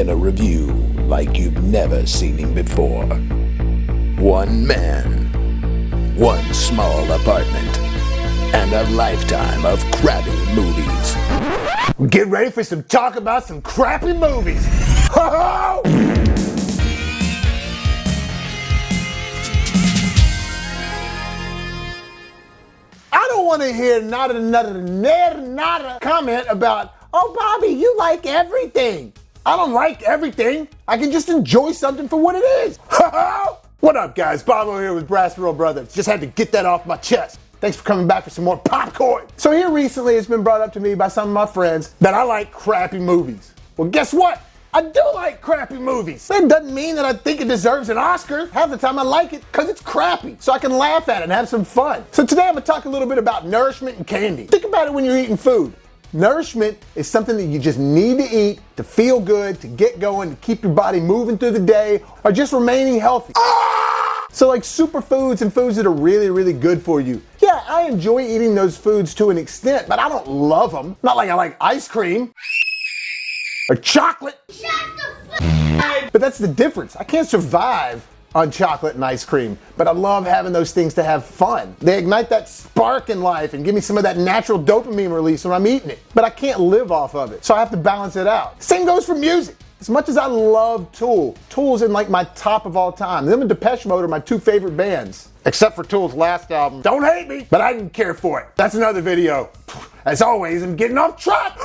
in a review like you've never seen him before. One man, one small apartment, and a lifetime of crappy movies. Get ready for some talk about some crappy movies. Ho ho! I don't want to hear nada comment about, oh, Bobby, you like everything. I don't like everything. I can just enjoy something for what it is. Ho ho! What up, guys? Bobo here with BrassReel Brothers. Just had to get that off my chest. Thanks for coming back for some more popcorn. So here recently, it's been brought up to me by some of my friends that I like crappy movies. Well, guess what? I do like crappy movies. That doesn't mean that I think it deserves an Oscar. Half the time I like it because it's crappy, so I can laugh at it and have some fun. So today I'm gonna talk a little bit about nourishment and candy. Think about it when you're eating food. Nourishment is something that you just need to eat to feel good, to get going, to keep your body moving through the day, or just remaining healthy. So like superfoods and foods that are really, really good for you. Yeah, I enjoy eating those foods to an extent, but I don't love them. Not like I like ice cream or chocolate. But that's the difference. I can't survive on chocolate and ice cream, but I love having those things to have fun. They ignite that spark in life and give me some of that natural dopamine release when I'm eating it. But I can't live off of it, so I have to balance it out. Same goes for music. As much as I love Tool's in like my top of all time. Them and Depeche Mode are my two favorite bands. Except for Tool's last album. Don't hate me, but I didn't care for it. That's another video. As always, I'm getting off track.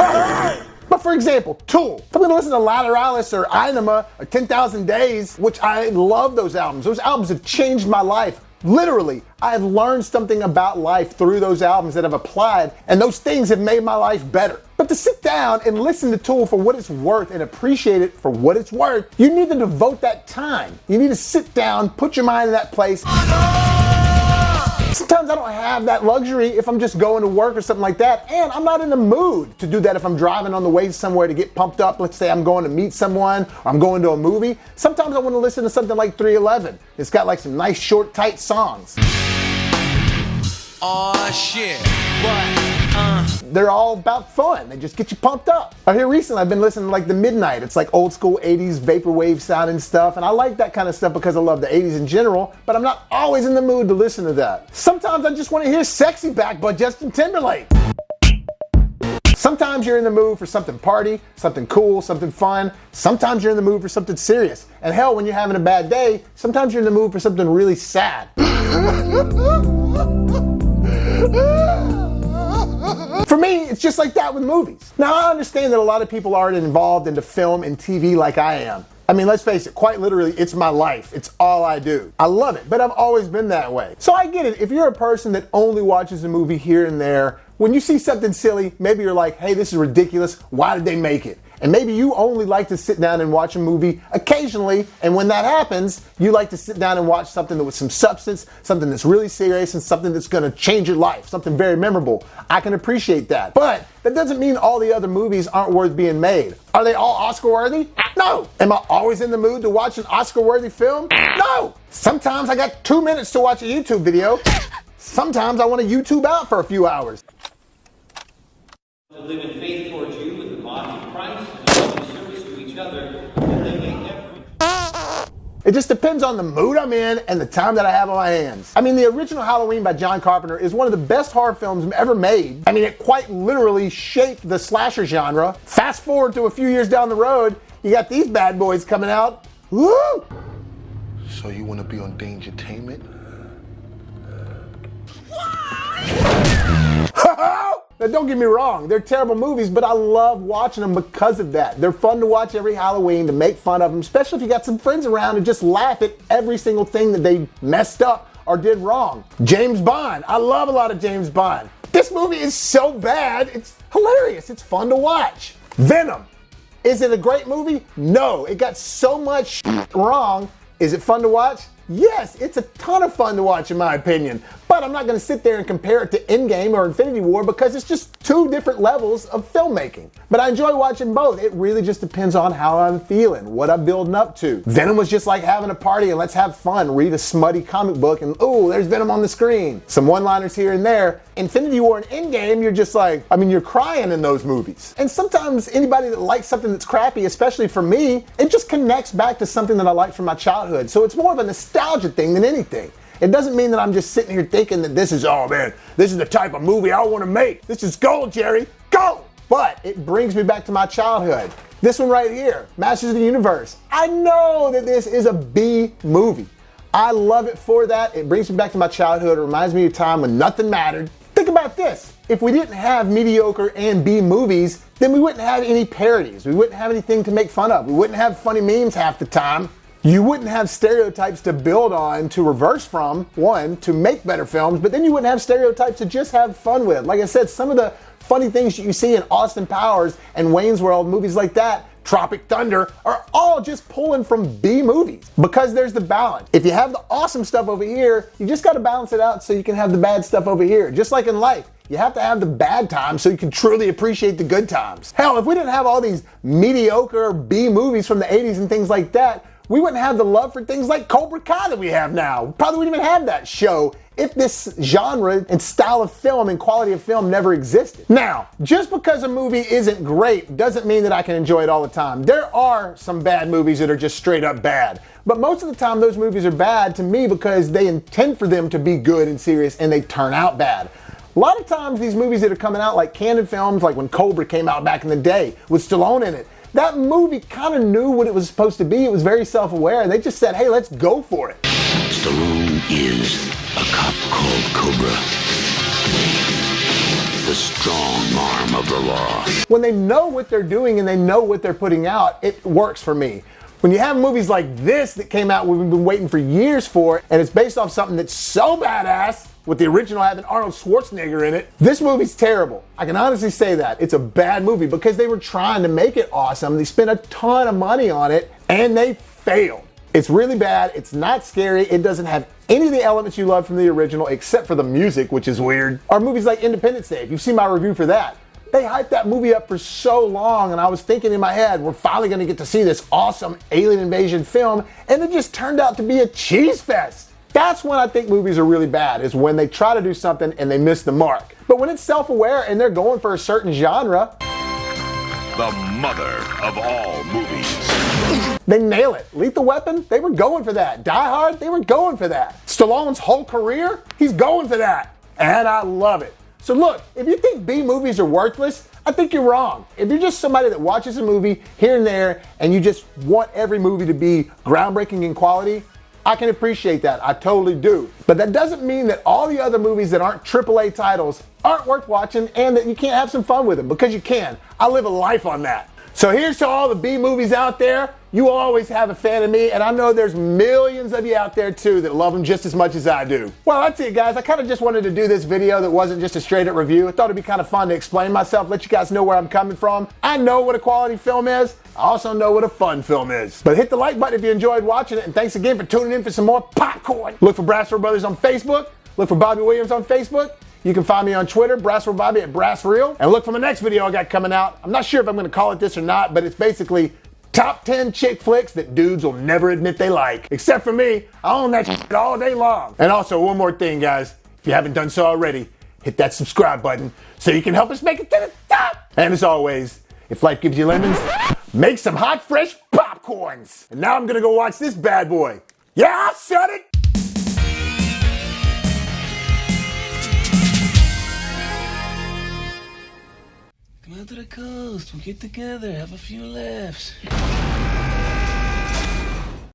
But for example, Tool. If I'm gonna listen to Lateralis or Inema or 10,000 Days, which I love those albums. Those albums have changed my life. Literally, I have learned something about life through those albums that I've applied, and those things have made my life better. But to sit down and listen to Tool for what it's worth and appreciate it for what it's worth, you need to devote that time. You need to sit down, put your mind in that place. Sometimes I don't have that luxury if I'm just going to work or something like that, and I'm not in the mood to do that if I'm driving on the way somewhere to get pumped up. Let's say I'm going to meet someone or I'm going to a movie. Sometimes I want to listen to something like 311. It's got like some nice short, tight songs. Aw, shit. What? They're all about fun. They just get you pumped up. Here recently, I've been listening to like The Midnight. It's like old school 80s vaporwave sounding stuff. And I like that kind of stuff because I love the 80s in general, but I'm not always in the mood to listen to that. Sometimes I just want to hear Sexy Back by Justin Timberlake. Sometimes you're in the mood for something party, something cool, something fun. Sometimes you're in the mood for something serious. And hell, when you're having a bad day, sometimes you're in the mood for something really sad. For me, it's just like that with movies. Now, I understand that a lot of people aren't involved into film and TV like I am. I mean, let's face it, quite literally, it's my life. It's all I do. I love it, but I've always been that way. So I get it. If you're a person that only watches a movie here and there, when you see something silly, maybe you're like, hey, this is ridiculous. Why did they make it? And maybe you only like to sit down and watch a movie occasionally, and when that happens, you like to sit down and watch something with some substance, something that's really serious, and something that's gonna change your life, something very memorable. I can appreciate that. But that doesn't mean all the other movies aren't worth being made. Are they all Oscar-worthy? No. Am I always in the mood to watch an Oscar-worthy film? No. Sometimes I got 2 minutes to watch a YouTube video. Sometimes I want to YouTube out for a few hours. To live in faith towards you with the body of Christ and in service to each other, and living every... It just depends on the mood I'm in and the time that I have on my hands. I mean, the original Halloween by John Carpenter is one of the best horror films ever made. I mean, it quite literally shaped the slasher genre. Fast forward to a few years down the road, you got these bad boys coming out. Woo! So you want to be on Dangertainment? Now, don't get me wrong, they're terrible movies, but I love watching them because of that. They're fun to watch every Halloween, to make fun of them, especially if you got some friends around and just laugh at every single thing that they messed up or did wrong. James Bond. I love a lot of James Bond. This movie is so bad, it's hilarious. It's fun to watch. Venom. Is it a great movie? No. It got so much wrong. Is it fun to watch? Yes, it's a ton of fun to watch in my opinion. But But I'm not going to sit there and compare it to Endgame or Infinity War because it's just two different levels of filmmaking. But I enjoy watching both. It really just depends on how I'm feeling, what I'm building up to. Venom was just like having a party and let's have fun. Read a smutty comic book and, ooh, there's Venom on the screen. Some one-liners here and there. Infinity War and Endgame, you're just like, you're crying in those movies. And sometimes anybody that likes something that's crappy, especially for me, it just connects back to something that I liked from my childhood. So it's more of a nostalgia thing than anything. It doesn't mean that I'm just sitting here thinking that this is, oh man, this is the type of movie I want to make. This is gold, Jerry, gold! But it brings me back to my childhood. This one right here, Masters of the Universe. I know that this is a B movie. I love it for that. It brings me back to my childhood. It reminds me of a time when nothing mattered. Think about this. If we didn't have mediocre and B movies, then we wouldn't have any parodies. We wouldn't have anything to make fun of. We wouldn't have funny memes half the time. You wouldn't have stereotypes to build on, to reverse from, one, to make better films, but then you wouldn't have stereotypes to just have fun with. Like I said, some of the funny things that you see in Austin Powers and Wayne's World, movies like that, Tropic Thunder, are all just pulling from B movies because there's the balance. If you have the awesome stuff over here, you just got to balance it out so you can have the bad stuff over here. Just like in life, you have to have the bad times so you can truly appreciate the good times. Hell, if we didn't have all these mediocre B movies from the 80s and things like that, we wouldn't have the love for things like Cobra that we have now. Probably wouldn't even have that show if this genre and style of film and quality of film never existed. Now, just because a movie isn't great doesn't mean that I can enjoy it all the time. There are some bad movies that are just straight up bad. But most of the time those movies are bad to me because they intend for them to be good and serious and they turn out bad. A lot of times these movies that are coming out like canon films, like when Cobra came out back in the day with Stallone in it, that movie kind of knew what it was supposed to be. It was very self-aware, and they just said, hey, let's go for it. Stallone is a cop called Cobra. The strong arm of the law. When they know what they're doing and they know what they're putting out, it works for me. When you have movies like this that came out, we've been waiting for years for, and it's based off something that's so badass, with the original having Arnold Schwarzenegger in it, this movie's terrible. I can honestly say that. It's a bad movie because they were trying to make it awesome. They spent a ton of money on it, and they failed. It's really bad. It's not scary. It doesn't have any of the elements you love from the original, except for the music, which is weird. Or movies like Independence Day. If you've seen my review for that, they hyped that movie up for so long, and I was thinking in my head, we're finally going to get to see this awesome alien invasion film, and it just turned out to be a cheese fest. That's when I think movies are really bad, is when they try to do something and they miss the mark. But when it's self-aware and they're going for a certain genre, the mother of all movies, they nail it. Lethal Weapon, they were going for that. Die Hard, they were going for that. Stallone's whole career, he's going for that. And I love it. So look, if you think B movies are worthless, I think you're wrong. If you're just somebody that watches a movie here and there and you just want every movie to be groundbreaking in quality, I can appreciate that. I totally do. But that doesn't mean that all the other movies that aren't AAA titles aren't worth watching and that you can't have some fun with them, because you can. I live a life on that. So here's to all the B movies out there. You will always have a fan of me, and I know there's millions of you out there too that love them just as much as I do. Well, that's it, guys. I kind of just wanted to do this video that wasn't just a straight up review. I thought it'd be kind of fun to explain myself, let you guys know where I'm coming from. I know what a quality film is. I also know what a fun film is. But hit the like button if you enjoyed watching it, and thanks again for tuning in for some more popcorn. Look for BrassReel Brothers on Facebook. Look for Bobby Williams on Facebook. You can find me on Twitter, BrassReel Bobby at BrassReel. And look for the next video I got coming out. I'm not sure if I'm going to call it this or not, but it's basically top 10 chick flicks that dudes will never admit they like. Except for me, I own that shit all day long. And also, one more thing, guys. If you haven't done so already, hit that subscribe button so you can help us make it to the top. And as always, if life gives you lemons, make some hot, fresh popcorns. And now I'm going to go watch this bad boy. Yeah, I said it. Come out to the coast, we'll get together, have a few laughs.